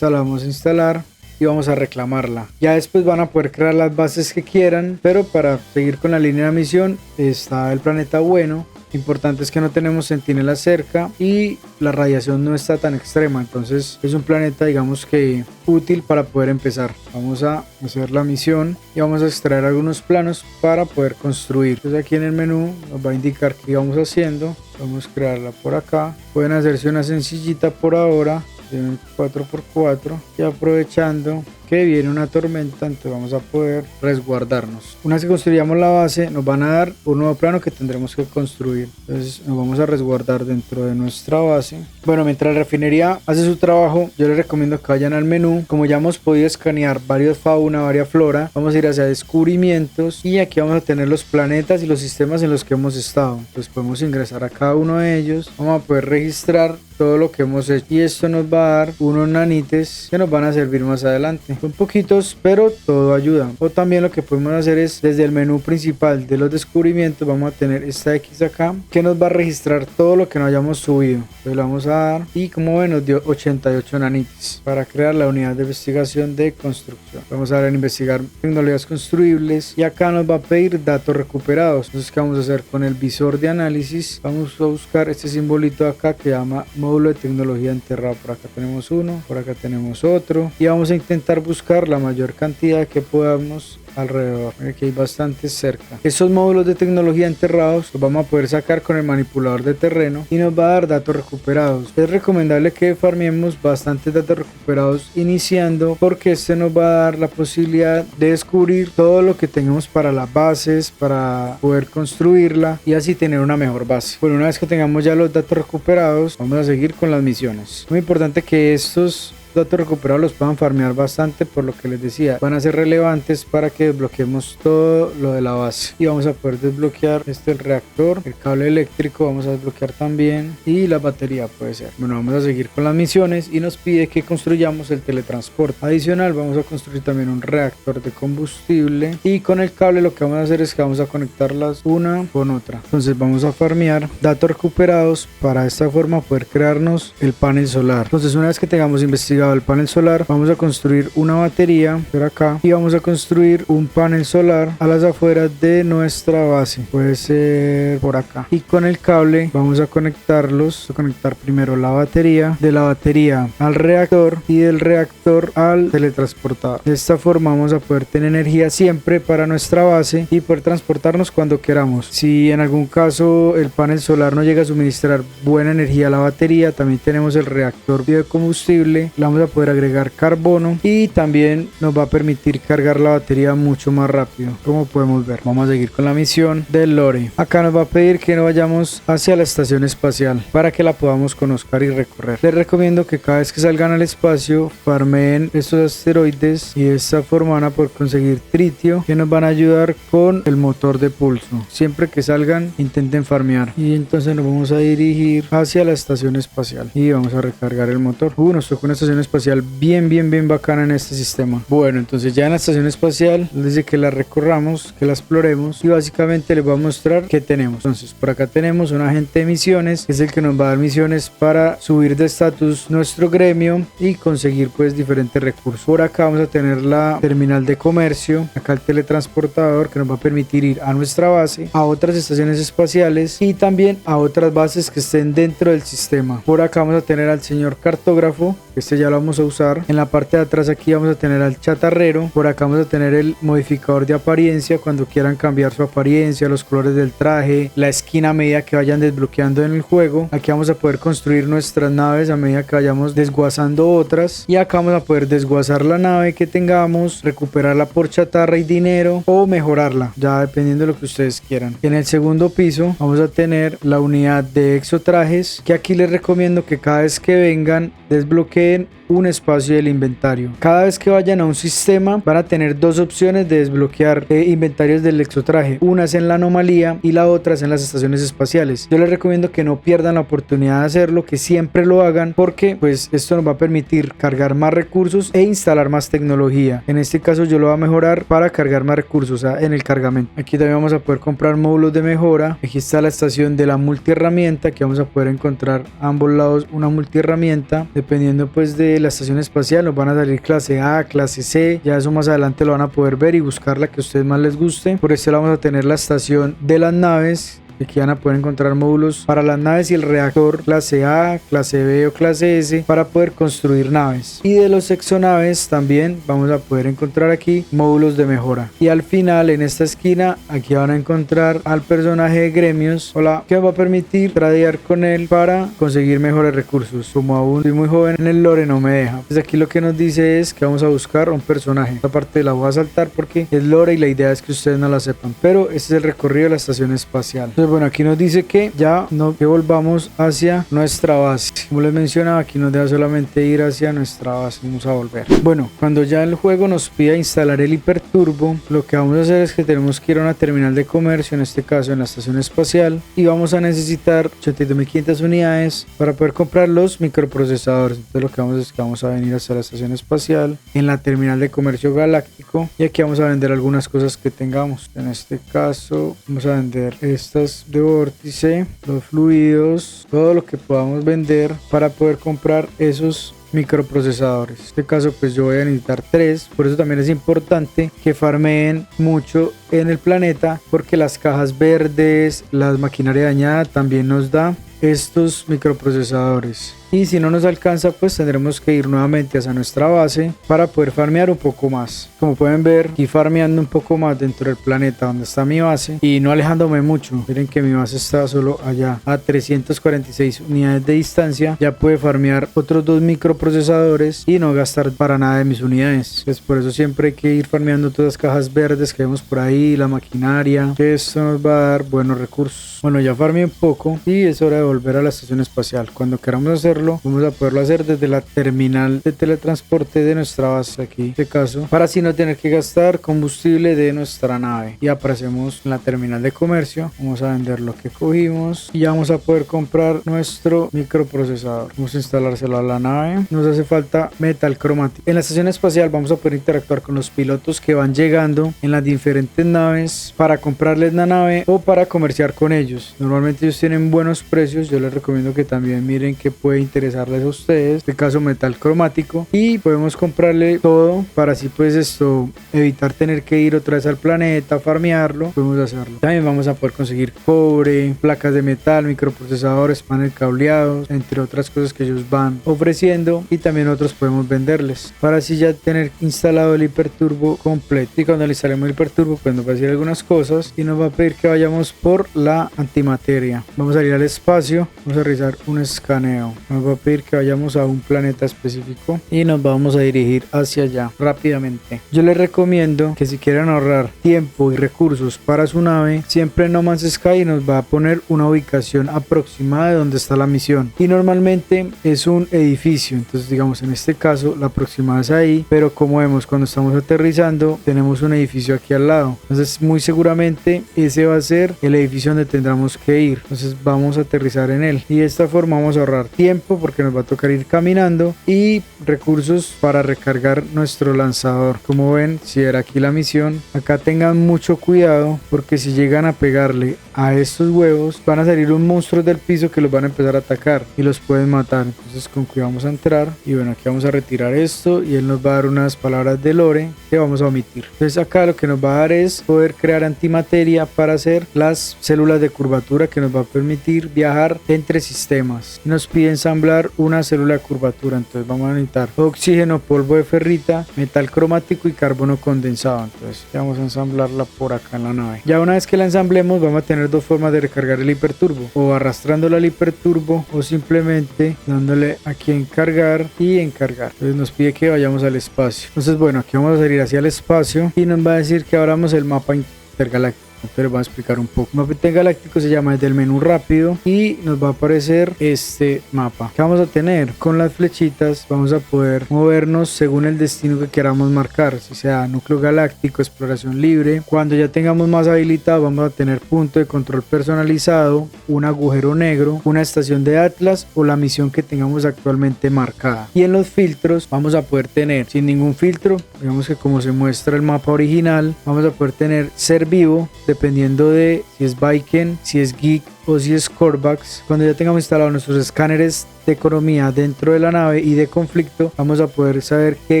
Speaker 1: vamos a instalar y vamos a reclamarla. Ya después van a poder crear las bases que quieran, pero para seguir con la línea de misión está el planeta bueno. Importante es que no tenemos centinelas cerca y la radiación no está tan extrema, entonces es un planeta, digamos que útil para poder empezar. Vamos a hacer la misión y vamos a extraer algunos planos para poder construir. Entonces aquí en el menú nos va a indicar qué vamos haciendo. Vamos a crearla por acá. Pueden hacerse una sencillita por ahora de 4x4 y aprovechando que viene una tormenta, entonces vamos a poder resguardarnos. Una vez que construyamos la base, nos van a dar un nuevo plano que tendremos que construir. Entonces nos vamos a resguardar dentro de nuestra base. Bueno, mientras la refinería hace su trabajo, yo les recomiendo que vayan al menú. Como ya hemos podido escanear varios fauna, varias flora, vamos a ir hacia descubrimientos y aquí vamos a tener los planetas y los sistemas en los que hemos estado. Entonces podemos ingresar a cada uno de ellos. Vamos a poder registrar todo lo que hemos hecho y esto nos va a dar unos nanites que nos van a servir más adelante. Son poquitos, pero todo ayuda. O también lo que podemos hacer es desde el menú principal de los descubrimientos vamos a tener esta X acá que nos va a registrar todo lo que nos hayamos subido. Entonces le vamos a dar y como ven nos dio 88 nanites para crear la unidad de investigación de construcción. Vamos a ver en investigar tecnologías construibles y acá nos va a pedir datos recuperados. Entonces ¿qué vamos a hacer? Con el visor de análisis vamos a buscar este simbolito de acá que llama módulo de tecnología enterrado. Por acá tenemos uno, por acá tenemos otro y vamos a intentar buscar la mayor cantidad que podamos alrededor. Aquí hay bastantes cerca. Estos módulos de tecnología enterrados los vamos a poder sacar con el manipulador de terreno y nos va a dar datos recuperados. Es recomendable que farmemos bastantes datos recuperados iniciando, porque este nos va a dar la posibilidad de descubrir todo lo que tengamos para las bases, para poder construirla y así tener una mejor base. Bueno, una vez que tengamos ya los datos recuperados, vamos a seguir con las misiones. Muy importante que estos datos recuperados los puedan farmear bastante, por lo que les decía, van a ser relevantes para que desbloqueemos todo lo de la base. Y vamos a poder desbloquear el reactor, el cable eléctrico vamos a desbloquear también, y la batería puede ser. Bueno, vamos a seguir con las misiones y nos pide que construyamos el teletransporte. Adicional, vamos a construir también un reactor de combustible, y con el cable lo que vamos a hacer es que vamos a conectarlas una con otra. Entonces vamos a farmear datos recuperados para de esta forma poder crearnos el panel solar. Entonces, una vez que tengamos investigado el panel solar, vamos a construir una batería por acá y vamos a construir un panel solar a las afueras de nuestra base, puede ser por acá, y con el cable vamos a conectarlos, a conectar primero la batería, de la batería al reactor y del reactor al teletransportador. De esta forma vamos a poder tener energía siempre para nuestra base y poder transportarnos cuando queramos. Si en algún caso el panel solar no llega a suministrar buena energía a la batería, también tenemos el reactor de combustible, la vamos a poder agregar carbono y también nos va a permitir cargar la batería mucho más rápido, como podemos ver. Vamos a seguir con la misión del lore. Acá nos va a pedir que nos vayamos hacia la estación espacial para que la podamos conocer y recorrer. Les recomiendo que cada vez que salgan al espacio farmeen estos asteroides y de esta forma van a poder conseguir tritio que nos van a ayudar con el motor de pulso. Siempre que salgan intenten farmear, y entonces nos vamos a dirigir hacia la estación espacial y vamos a recargar el motor. Nos tocó una estación espacial bien bacana en este sistema. Bueno, entonces ya en la estación espacial les dice que la recorramos, que la exploremos, y básicamente les voy a mostrar qué tenemos. Entonces por acá tenemos un agente de misiones, que es el que nos va a dar misiones para subir de estatus nuestro gremio y conseguir pues diferentes recursos. Por acá vamos a tener la terminal de comercio, acá el teletransportador que nos va a permitir ir a nuestra base, a otras estaciones espaciales y también a otras bases que estén dentro del sistema. Por acá vamos a tener al señor cartógrafo, este ya lo vamos a usar. En la parte de atrás aquí vamos a tener al chatarrero, por acá vamos a tener el modificador de apariencia cuando quieran cambiar su apariencia, los colores del traje, la esquina a medida que vayan desbloqueando en el juego. Aquí vamos a poder construir nuestras naves a medida que vayamos desguazando otras, y acá vamos a poder desguazar la nave que tengamos, recuperarla por chatarra y dinero o mejorarla, ya dependiendo de lo que ustedes quieran. En el segundo piso vamos a tener la unidad de exotrajes, que aquí les recomiendo que cada vez que vengan desbloqueen un espacio del inventario. Cada vez que vayan a un sistema van a tener dos opciones de desbloquear inventarios del exotraje. Una es en la anomalía y la otra es en las estaciones espaciales. Yo les recomiendo que no pierdan la oportunidad de hacerlo, que siempre lo hagan, porque pues esto nos va a permitir cargar más recursos e instalar más tecnología. En este caso yo lo voy a mejorar para cargar más recursos, o sea, en el cargamento. Aquí también vamos a poder comprar módulos de mejora. Aquí está la estación de la multiherramienta, que vamos a poder encontrar a ambos lados una multiherramienta. Dependiendo pues de la estación espacial nos van a salir clase A, clase C, ya eso más adelante lo van a poder ver y buscar la que a ustedes más les guste. Por eso vamos a tener la estación de las naves. Aquí van a poder encontrar módulos para las naves y el reactor clase A, clase B o clase S para poder construir naves. Y de los exonaves también vamos a poder encontrar aquí módulos de mejora. Y al final en esta esquina aquí van a encontrar al personaje de gremios, que va a permitir tradear con él para conseguir mejores recursos. Como aún soy muy joven en el lore no me deja. Entonces aquí lo que nos dice es que vamos a buscar un personaje. Esta parte la voy a saltar porque es lore y la idea es que ustedes no la sepan. Pero este es el recorrido de la estación espacial. Bueno, aquí nos dice que ya que volvamos hacia nuestra base. Como les mencionaba, aquí nos deja solamente ir hacia nuestra base. Vamos a volver. Bueno, cuando ya el juego nos pida instalar el hiperturbo, lo que vamos a hacer es que tenemos que ir a una terminal de comercio, en este caso en la estación espacial, y vamos a necesitar 82.500 unidades para poder comprar los microprocesadores. Entonces lo que vamos a hacer es que vamos a venir hacia la estación espacial, en la terminal de comercio galáctico, y aquí vamos a vender algunas cosas que tengamos. En este caso vamos a vender estas de vórtice, los fluidos, todo lo que podamos vender para poder comprar esos microprocesadores. En este caso pues yo voy a necesitar 3, por eso también es importante que farmeen mucho en el planeta, porque las cajas verdes, la maquinaria dañada también nos da estos microprocesadores. y si no nos alcanza pues tendremos que ir nuevamente hacia nuestra base para poder farmear un poco más. Como pueden ver, aquí farmeando un poco más dentro del planeta donde está mi base y no alejándome mucho. Miren que mi base está solo allá a 346 unidades de distancia. Ya puede farmear otros 2 microprocesadores y no gastar para nada de mis unidades. Pues por eso siempre hay que ir farmeando todas las cajas verdes que vemos por ahí, la maquinaria, que esto nos va a dar buenos recursos. Bueno, ya farmeé un poco y es hora de volver a la estación espacial. Cuando queramos hacerlo, vamos a poderlo hacer desde la terminal de teletransporte de nuestra base aquí, en este caso, para así no tener que gastar combustible de nuestra nave. Y aparecemos en la terminal de comercio. Vamos a vender lo que cogimos y ya vamos a poder comprar nuestro microprocesador. Vamos a instalárselo a la nave. Nos hace falta metal cromático. En la estación espacial vamos a poder interactuar con los pilotos que van llegando en las diferentes naves para comprarles la nave o para comerciar con ellos. Normalmente ellos tienen buenos precios. Yo les recomiendo que también miren que puede interesarles a ustedes. En este caso metal cromático, y podemos comprarle todo para así pues esto evitar tener que ir otra vez al planeta, farmearlo. Podemos hacerlo. También vamos a poder conseguir cobre, placas de metal, microprocesadores, panel cableados, entre otras cosas que ellos van ofreciendo, y también otros podemos venderles para así ya tener instalado el hiperturbo completo. Y cuando le instalemos el hiperturbo pues nos va a decir algunas cosas y nos va a pedir que vayamos por la antimateria. Vamos a ir al espacio, vamos a realizar un escaneo, nos va a pedir que vayamos a un planeta específico y nos vamos a dirigir hacia allá rápidamente. Yo les recomiendo que si quieren ahorrar tiempo y recursos para su nave, siempre en No Man's Sky nos va a poner una ubicación aproximada de donde está la misión, y normalmente es un edificio. Entonces digamos en este caso la aproximada es ahí, pero como vemos cuando estamos aterrizando tenemos un edificio aquí al lado, entonces muy seguramente ese va a ser el edificio donde tendremos que ir. Entonces vamos a aterrizar en él y de esta forma vamos a ahorrar tiempo porque nos va a tocar ir caminando, y recursos para recargar nuestro lanzador. Como ven, si era aquí la misión, acá tengan mucho cuidado porque si llegan a pegarle a estos huevos van a salir unos monstruos del piso que los van a empezar a atacar y los pueden matar. Entonces con cuidado vamos a entrar y bueno, aquí vamos a retirar esto y él nos va a dar unas palabras de lore que vamos a omitir. Entonces acá lo que nos va a dar es poder crear antimateria para hacer las células de curvatura que nos va a permitir viajar entre sistemas. Nos pide ensamblar una célula de curvatura, entonces vamos a necesitar oxígeno, polvo de ferrita, metal cromático y carbono condensado. Entonces ya vamos a ensamblarla por acá en la nave. Ya una vez que la ensamblemos vamos a tener dos formas de recargar el hiperturbo, o arrastrándola al hiperturbo o simplemente dándole aquí en cargar y en cargar. Entonces nos pide que vayamos al espacio. Entonces bueno, aquí vamos a salir hacia el espacio y nos va a decir que abramos el mapa intergaláctico. Pero voy a explicar un poco. El mapa intergaláctico se llama desde el menú rápido y nos va a aparecer este mapa que vamos a tener. Con las flechitas vamos a poder movernos según el destino que queramos marcar, si sea núcleo galáctico, exploración libre. Cuando ya tengamos más habilitado vamos a tener punto de control personalizado, un agujero negro, una estación de Atlas o la misión que tengamos actualmente marcada. Y en los filtros vamos a poder tener sin ningún filtro, digamos que como se muestra el mapa original, vamos a poder tener ser vivo, dependiendo de si es Viking, si es Geek o si es Corvax. Cuando ya tengamos instalados nuestros escáneres de economía dentro de la nave y de conflicto, vamos a poder saber qué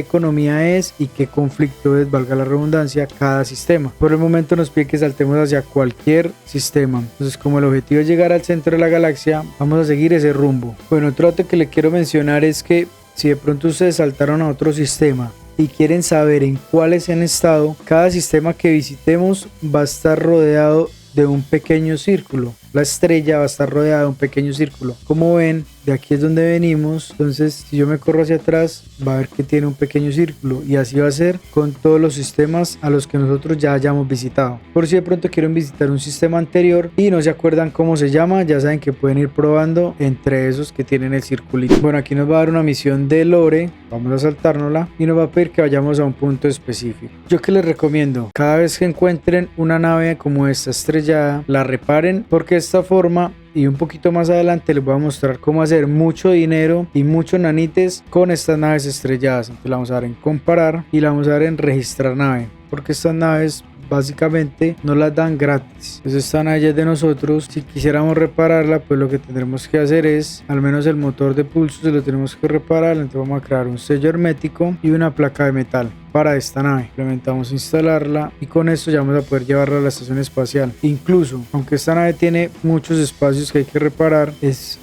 Speaker 1: economía es y qué conflicto es, valga la redundancia, cada sistema. Por el momento nos pide que saltemos hacia cualquier sistema. Entonces, como el objetivo es llegar al centro de la galaxia, vamos a seguir ese rumbo. Bueno, otro dato que le quiero mencionar es que si de pronto ustedes saltaron a otro sistema y quieren saber en cuáles han estado, cada sistema que visitemos va a estar rodeado de un pequeño círculo. La estrella va a estar rodeada de un pequeño círculo. Como ven, de aquí es donde venimos. Entonces, si yo me corro hacia atrás, va a ver que tiene un pequeño círculo. Y así va a ser con todos los sistemas a los que nosotros ya hayamos visitado. Por si de pronto quieren visitar un sistema anterior y no se acuerdan cómo se llama, ya saben que pueden ir probando entre esos que tienen el circulito. Bueno, aquí nos va a dar una misión de lore. Vamos a saltárnosla y nos va a pedir que vayamos a un punto específico. Yo que les recomiendo, cada vez que encuentren una nave como esta estrellada, la reparen, porque de esta forma y un poquito más adelante les voy a mostrar cómo hacer mucho dinero y muchos nanites con estas naves estrelladas. Entonces la vamos a dar en comparar y la vamos a dar en registrar nave, porque estas naves básicamente no las dan gratis, pues están allá de nosotros. Si quisiéramos repararla, pues lo que tendremos que hacer es, al menos el motor de pulso se lo tenemos que reparar. Entonces vamos a crear un sello hermético y una placa de metal para esta nave. Implementamos instalarla y con esto ya vamos a poder llevarla a la estación espacial. Incluso, aunque esta nave tiene muchos espacios que hay que reparar, es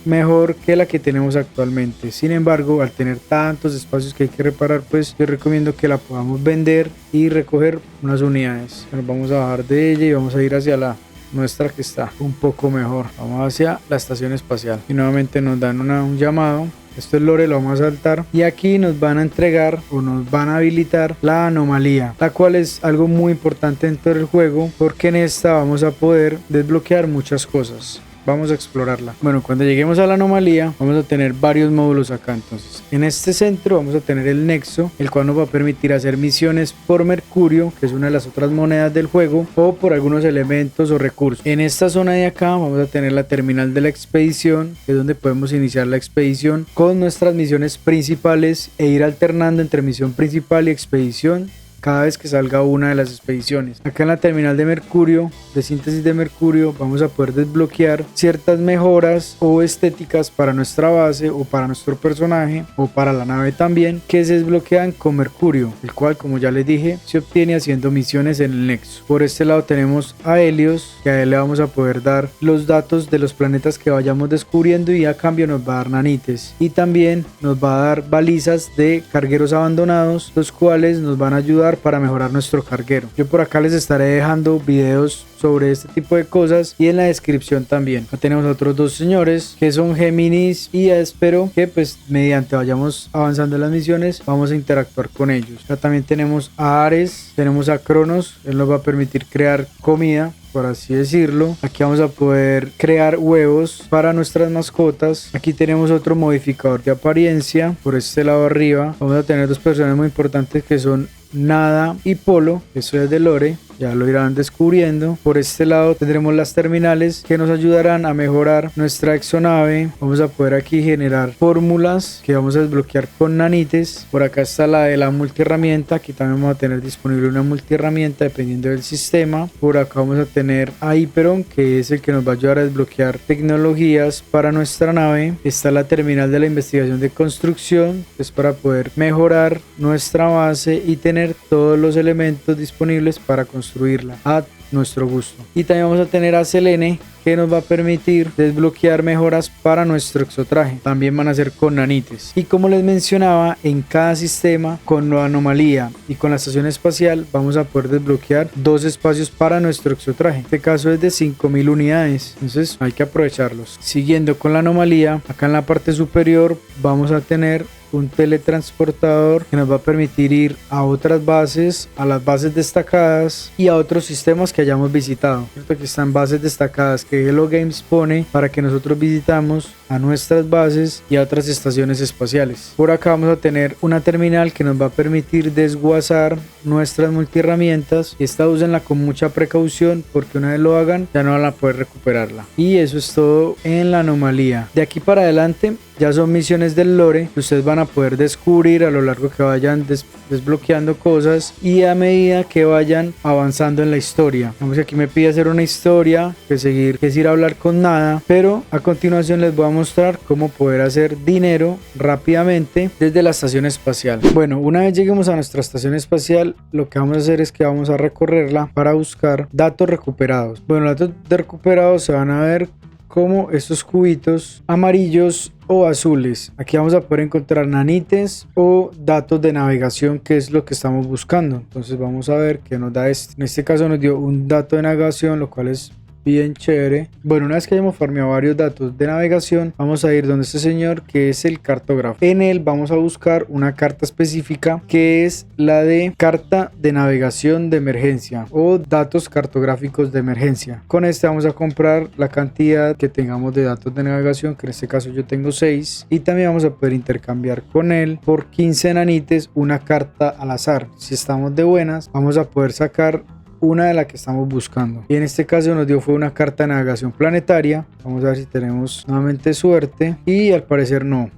Speaker 1: mejor que la que tenemos actualmente. Sin embargo, al tener tantos espacios que hay que reparar, pues yo recomiendo que la podamos vender y recoger unas unidades. Nos vamos a bajar de ella y vamos a ir hacia la nuestra, que está un poco mejor. Vamos hacia la estación espacial y nuevamente nos dan un llamado. Esto es lore, lo vamos a saltar y aquí nos van a entregar o nos van a habilitar la anomalía, la cual es algo muy importante dentro del juego, porque en esta vamos a poder desbloquear muchas cosas. Vamos a explorarla. Bueno, cuando lleguemos a la anomalía vamos a tener varios módulos acá. Entonces en este centro vamos a tener el nexo, el cual nos va a permitir hacer misiones por Mercurio, que es una de las otras monedas del juego, o por algunos elementos o recursos. En esta zona de acá vamos a tener la terminal de la expedición, que es donde podemos iniciar la expedición con nuestras misiones principales e ir alternando entre misión principal y expedición cada vez que salga una de las expediciones. Acá en la terminal de Mercurio, de síntesis de Mercurio, vamos a poder desbloquear ciertas mejoras o estéticas para nuestra base o para nuestro personaje o para la nave también, que se desbloquean con Mercurio, el cual, como ya les dije, se obtiene haciendo misiones en el Nexo. Por este lado tenemos a Helios, que a él le vamos a poder dar los datos de los planetas que vayamos descubriendo y a cambio nos va a dar nanites, y también nos va a dar balizas de cargueros abandonados, los cuales nos van a ayudar para mejorar nuestro carguero. Yo por acá les estaré dejando videos sobre este tipo de cosas y en la descripción también. Acá tenemos a otros dos señores que son Géminis y espero que pues mediante vayamos avanzando en las misiones vamos a interactuar con ellos. Acá también tenemos a Ares, tenemos a Cronos, él nos va a permitir crear comida, por así decirlo. Aquí vamos a poder crear huevos para nuestras mascotas. Aquí tenemos otro modificador de apariencia. Por este lado arriba vamos a tener dos personas muy importantes que son Nada y Polo. Eso es de lore, ya lo irán descubriendo. Por este lado tendremos las terminales que nos ayudarán a mejorar nuestra exonave. Vamos a poder aquí generar fórmulas que vamos a desbloquear con nanites. Por acá está la de la multiherramienta. Aquí también vamos a tener disponible una multiherramienta dependiendo del sistema. Por acá vamos a tener a Hyperon, que es el que nos va a ayudar a desbloquear tecnologías para nuestra nave. Está la terminal de la investigación de construcción, que es para poder mejorar nuestra base y tener todos los elementos disponibles para construirla a nuestro gusto. Y también vamos a tener a Selene, que nos va a permitir desbloquear mejoras para nuestro exotraje. También van a ser con nanites. Y como les mencionaba, en cada sistema, con la anomalía y con la estación espacial, vamos a poder desbloquear dos espacios para nuestro exotraje. En este caso es de 5000 unidades. Entonces hay que aprovecharlos. Siguiendo con la anomalía, acá en la parte superior vamos a tener un teletransportador que nos va a permitir ir a otras bases, a las bases destacadas y a otros sistemas que hayamos visitado. Aquí están bases destacadas que Hello Games pone para que nosotros visitamos a nuestras bases y a otras estaciones espaciales. Por acá vamos a tener una terminal que nos va a permitir desguazar nuestras multiherramientas. Esta úsenla con mucha precaución porque una vez lo hagan ya no van a poder recuperarla. Y eso es todo en la anomalía. De aquí para adelante ya son misiones del lore que ustedes van a poder descubrir a lo largo que vayan desbloqueando cosas y a medida que vayan avanzando en la historia. Vamos, aquí me pide hacer una historia, que es ir a hablar con Nada, pero a continuación les voy a mostrar cómo poder hacer dinero rápidamente desde la estación espacial. Bueno, una vez lleguemos a nuestra estación espacial, lo que vamos a hacer es que vamos a recorrerla para buscar datos recuperados. Bueno, los datos de recuperados se van a ver como estos cubitos amarillos o azules. Aquí vamos a poder encontrar nanites o datos de navegación, que es lo que estamos buscando. Entonces vamos a ver qué nos da este. En este caso nos dio un dato de navegación, lo cual es bien chévere. Bueno, una vez que hayamos farmeado varios datos de navegación, vamos a ir donde este señor, que es el cartógrafo. En él vamos a buscar una carta específica, que es la de carta de navegación de emergencia o datos cartográficos de emergencia. Con este vamos a comprar la cantidad que tengamos de datos de navegación, que en este caso yo tengo 6, y también vamos a poder intercambiar con él por 15 nanites una carta al azar. Si estamos de buenas, vamos a poder sacar una de la que estamos buscando, y en este caso nos dio fue una carta de navegación planetaria. Vamos a ver si tenemos nuevamente suerte, y al parecer no,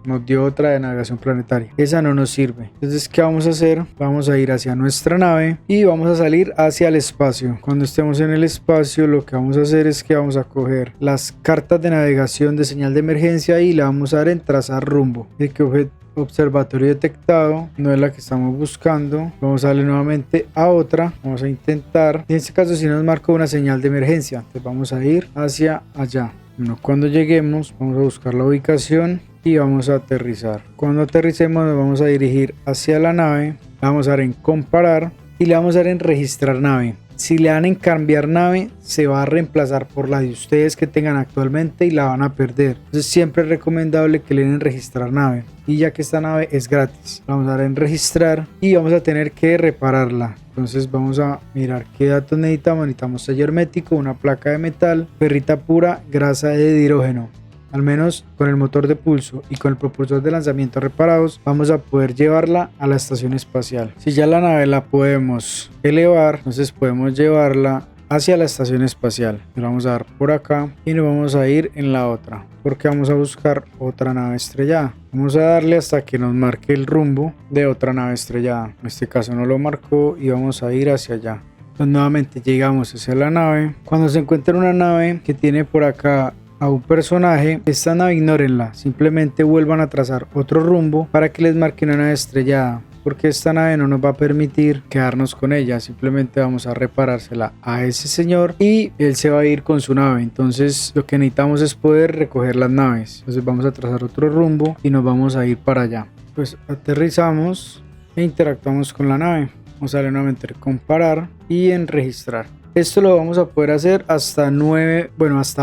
Speaker 1: nos dio otra de navegación planetaria. Esa no nos sirve. Entonces, ¿qué vamos a hacer? Vamos a ir hacia nuestra nave y vamos a salir hacia el espacio. Cuando estemos en el espacio, lo que vamos a hacer es que vamos a coger las cartas de navegación de señal de emergencia y la vamos a dar en trazar rumbo. ¿De qué observatorio detectado? No es la que estamos buscando. Vamos a darle nuevamente a otra. Vamos a intentar, en este caso si nos marca una señal de emergencia, entonces vamos a ir hacia allá. Bueno, cuando lleguemos vamos a buscar la ubicación y vamos a aterrizar. Cuando aterricemos nos vamos a dirigir hacia la nave, vamos a dar en comparar y le vamos a dar en registrar nave. Si le dan en cambiar nave, se va a reemplazar por la de ustedes que tengan actualmente y la van a perder. Entonces siempre es recomendable que le den en registrar nave. Y ya que esta nave es gratis, vamos a dar en registrar y vamos a tener que repararla. Entonces vamos a mirar qué datos necesitamos. Necesitamos sello hermético, una placa de metal, ferrita pura, grasa de hidrógeno. Al menos con el motor de pulso y con el propulsor de lanzamiento reparados vamos a poder llevarla a la estación espacial. Si ya la nave la podemos elevar, entonces podemos llevarla hacia la estación espacial. Le vamos a dar por acá y nos vamos a ir en la otra, porque vamos a buscar otra nave estrellada. Vamos a darle hasta que nos marque el rumbo de otra nave estrellada. En este caso no lo marcó y vamos a ir hacia allá. Entonces nuevamente llegamos hacia la nave. Cuando se encuentre una nave que tiene por acá a un personaje, esta nave ignórenla, simplemente vuelvan a trazar otro rumbo para que les marque una nave estrellada, porque esta nave no nos va a permitir quedarnos con ella, simplemente vamos a reparársela a ese señor y él se va a ir con su nave. Entonces lo que necesitamos es poder recoger las naves. Entonces vamos a trazar otro rumbo y nos vamos a ir para allá. Pues aterrizamos e interactuamos con la nave. Vamos a darle nuevamente en comparar y en registrar. Esto lo vamos a poder hacer hasta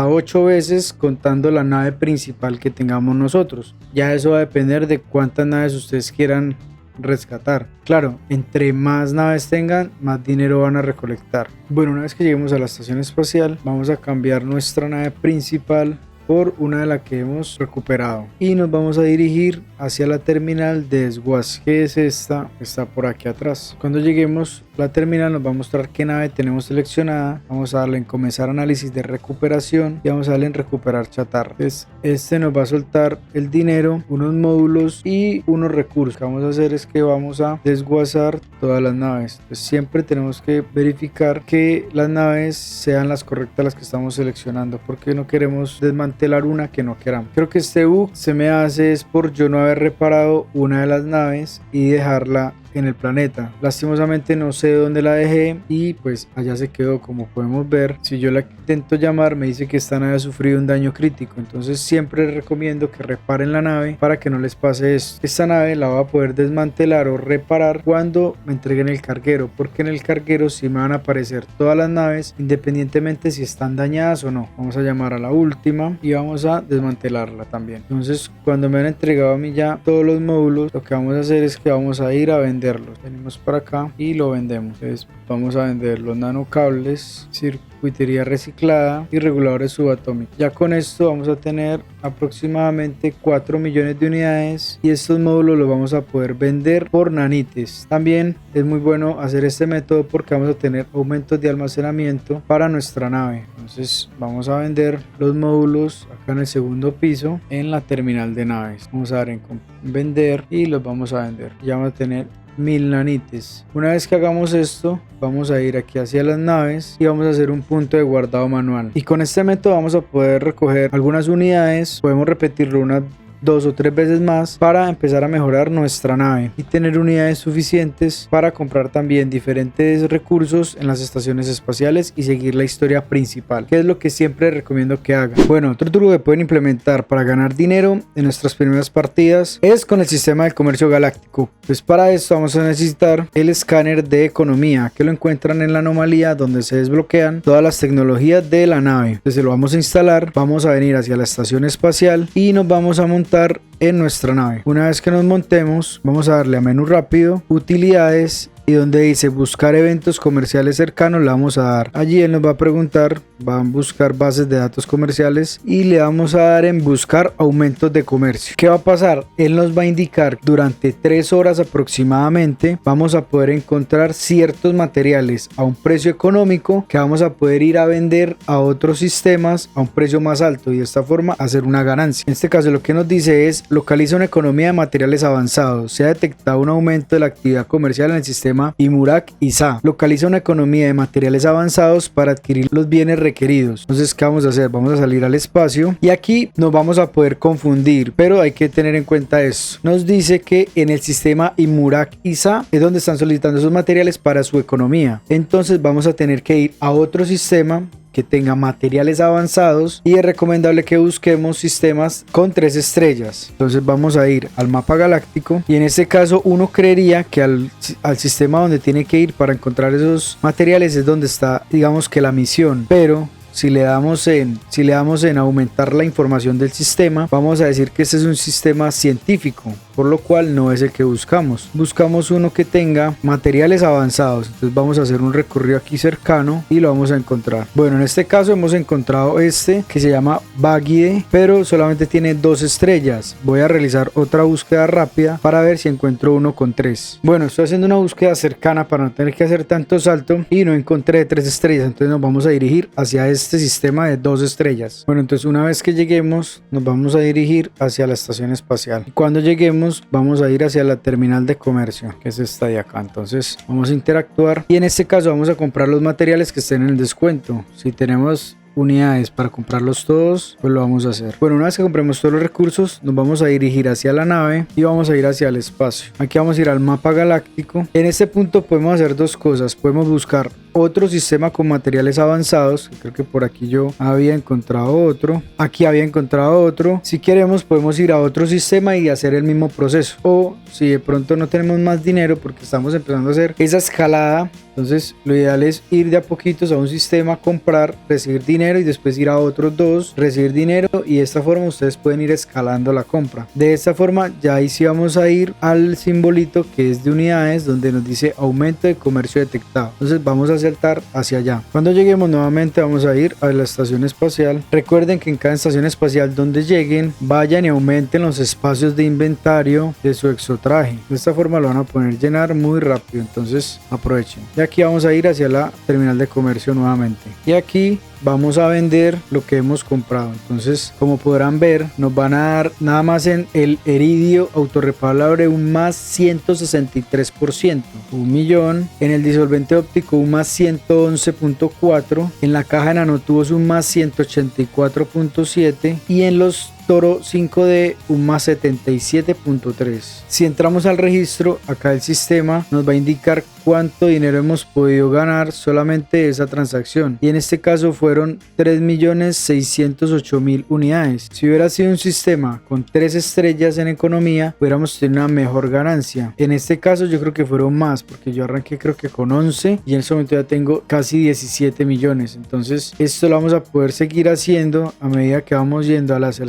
Speaker 1: 8 veces contando la nave principal que tengamos nosotros. Ya eso va a depender de cuántas naves ustedes quieran rescatar. Claro, entre más naves tengan, más dinero van a recolectar. Bueno, una vez que lleguemos a la estación espacial, vamos a cambiar nuestra nave principal por una de la que hemos recuperado y nos vamos a dirigir hacia la terminal de desguace, que es esta que está por aquí atrás. Cuando lleguemos a la terminal nos va a mostrar qué nave tenemos seleccionada. Vamos a darle en comenzar análisis de recuperación y vamos a darle en recuperar chatarra. Entonces este nos va a soltar el dinero, unos módulos y unos recursos. Lo que vamos a hacer es que vamos a desguazar todas las naves. Entonces siempre tenemos que verificar que las naves sean las correctas las que estamos seleccionando, porque no queremos desmantelar una que no queramos. Creo que este bug se me hace es por yo no haber reparado una de las naves y dejarla en el planeta. Lastimosamente no sé dónde la dejé y pues allá se quedó. Como podemos ver, si yo la intento llamar me dice que esta nave ha sufrido un daño crítico. Entonces siempre les recomiendo que reparen la nave para que no les pase esto. Esta nave la voy a poder desmantelar o reparar cuando me entreguen el carguero, porque en el carguero sí me van a aparecer todas las naves independientemente si están dañadas o no. Vamos a llamar a la última y vamos a desmantelarla también. Entonces cuando me han entregado a mí ya todos los módulos, lo que vamos a hacer es que vamos a ir a venderlos. Venimos para acá y lo vendemos. Entonces vamos a vender los nanocables, circuitería reciclada y reguladores subatómicos. Ya con esto vamos a tener aproximadamente 4 millones de unidades y estos módulos los vamos a poder vender por nanites. También es muy bueno hacer este método porque vamos a tener aumentos de almacenamiento para nuestra nave. Entonces vamos a vender los módulos acá en el segundo piso en la terminal de naves. Vamos a dar en vender y los vamos a vender. Ya vamos a tener 1000 nanites. Una vez que hagamos esto, vamos a ir aquí hacia las naves y vamos a hacer un punto de guardado manual. Y con este método vamos a poder recoger algunas unidades. Podemos repetirlo unas 2 o 3 veces más para empezar a mejorar nuestra nave y tener unidades suficientes para comprar también diferentes recursos en las estaciones espaciales y seguir la historia principal, que es lo que siempre recomiendo que hagan. Bueno, otro truco que pueden implementar para ganar dinero en nuestras primeras partidas es con el sistema del comercio galáctico. Pues para esto vamos a necesitar el escáner de economía, que lo encuentran en la anomalía donde se desbloquean todas las tecnologías de la nave. Entonces lo vamos a instalar, vamos a venir hacia la estación espacial y nos vamos a montar en nuestra nave. Una vez que nos montemos, vamos a darle a menú rápido, utilidades, y donde dice buscar eventos comerciales cercanos le vamos a dar. Allí él nos va a preguntar, va a buscar bases de datos comerciales y le vamos a dar en buscar aumentos de comercio. ¿Qué va a pasar? Él nos va a indicar durante 3 horas aproximadamente vamos a poder encontrar ciertos materiales a un precio económico que vamos a poder ir a vender a otros sistemas a un precio más alto y de esta forma hacer una ganancia. En este caso lo que nos dice es localiza una economía de materiales avanzados. Se ha detectado un aumento de la actividad comercial en el sistema Imurak-ISA. Localiza una economía de materiales avanzados para adquirir los bienes requeridos. Entonces, ¿qué vamos a hacer? Vamos a salir al espacio y aquí nos vamos a poder confundir, pero hay que tener en cuenta esto. Nos dice que en el sistema Imurak-ISA es donde están solicitando esos materiales para su economía. Entonces vamos a tener que ir a otro sistema que tenga materiales avanzados y es recomendable que busquemos sistemas con 3 estrellas. Entonces vamos a ir al mapa galáctico y en este caso uno creería que al sistema donde tiene que ir para encontrar esos materiales es donde está, digamos que la misión, pero si le damos en aumentar la información del sistema, vamos a decir que este es un sistema científico, por lo cual no es el que buscamos. Buscamos uno que tenga materiales avanzados. Entonces vamos a hacer un recorrido aquí cercano y lo vamos a encontrar. Bueno, en este caso hemos encontrado este que se llama Bagide, pero solamente tiene 2 estrellas. Voy a realizar otra búsqueda rápida para ver si encuentro uno con 3. Bueno, estoy haciendo una búsqueda cercana para no tener que hacer tanto salto y no encontré 3 estrellas. Entonces nos vamos a dirigir hacia este sistema de 2 estrellas. Bueno, entonces una vez que lleguemos nos vamos a dirigir hacia la estación espacial y cuando lleguemos vamos a ir hacia la terminal de comercio, que es esta de acá. Entonces vamos a interactuar y en este caso vamos a comprar los materiales que estén en el descuento. Si tenemos unidades para comprarlos todos, pues lo vamos a hacer. Bueno, una vez que compremos todos los recursos, nos vamos a dirigir hacia la nave y vamos a ir hacia el espacio. Aquí vamos a ir al mapa galáctico. En este punto podemos hacer 2 cosas. Podemos buscar otro sistema con materiales avanzados. Creo que por aquí yo había encontrado otro. Aquí había encontrado otro. Si queremos podemos ir a otro sistema y hacer el mismo proceso. O si de pronto no tenemos más dinero porque estamos empezando a hacer esa escalada, entonces lo ideal es ir de a poquitos a un sistema, comprar, recibir dinero y después ir a otros 2, recibir dinero y de esta forma ustedes pueden ir escalando la compra. De esta forma ya ahí sí vamos a ir al simbolito que es de unidades donde nos dice aumento de comercio detectado. Entonces vamos a saltar hacia allá. Cuando lleguemos nuevamente vamos a ir a la estación espacial. Recuerden que en cada estación espacial donde lleguen vayan y aumenten los espacios de inventario de su exotraje. De esta forma lo van a poder llenar muy rápido, entonces aprovechen. Y aquí vamos a ir hacia la terminal de comercio nuevamente y aquí vamos a vender lo que hemos comprado. Entonces, como podrán ver, nos van a dar nada más en el eridio autorreparable un más 163%, 1.000.000, en el disolvente óptico un más 111.4, en la caja de nanotubos un más 184.7 y en los Toro 5D un más 77.3. Si entramos al registro, acá el sistema nos va a indicar cuánto dinero hemos podido ganar solamente esa transacción y en este caso fueron 3.608.000 unidades. Si hubiera sido un sistema con 3 estrellas en economía, hubiéramos tenido una mejor ganancia. En este caso yo creo que fueron más porque yo arranqué creo que con 11 y en este momento ya tengo casi 17 millones. Entonces esto lo vamos a poder seguir haciendo a medida que vamos yendo hacia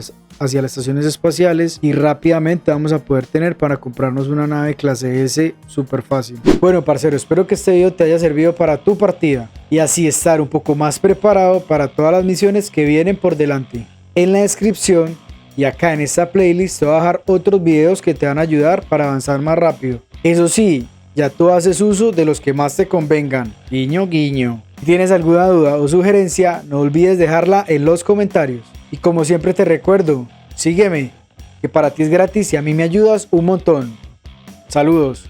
Speaker 1: las estaciones espaciales y rápidamente vamos a poder tener para comprarnos una nave clase S súper fácil. Bueno, parcero, espero que este video te haya servido para tu partida y así estar un poco más preparado para todas las misiones que vienen por delante. En la descripción y acá en esta playlist te voy a dejar otros videos que te van a ayudar para avanzar más rápido. Eso sí, ya tú haces uso de los que más te convengan. Guiño, guiño. Si tienes alguna duda o sugerencia, no olvides dejarla en los comentarios. Y como siempre te recuerdo, sígueme, que para ti es gratis y a mí me ayudas un montón. Saludos.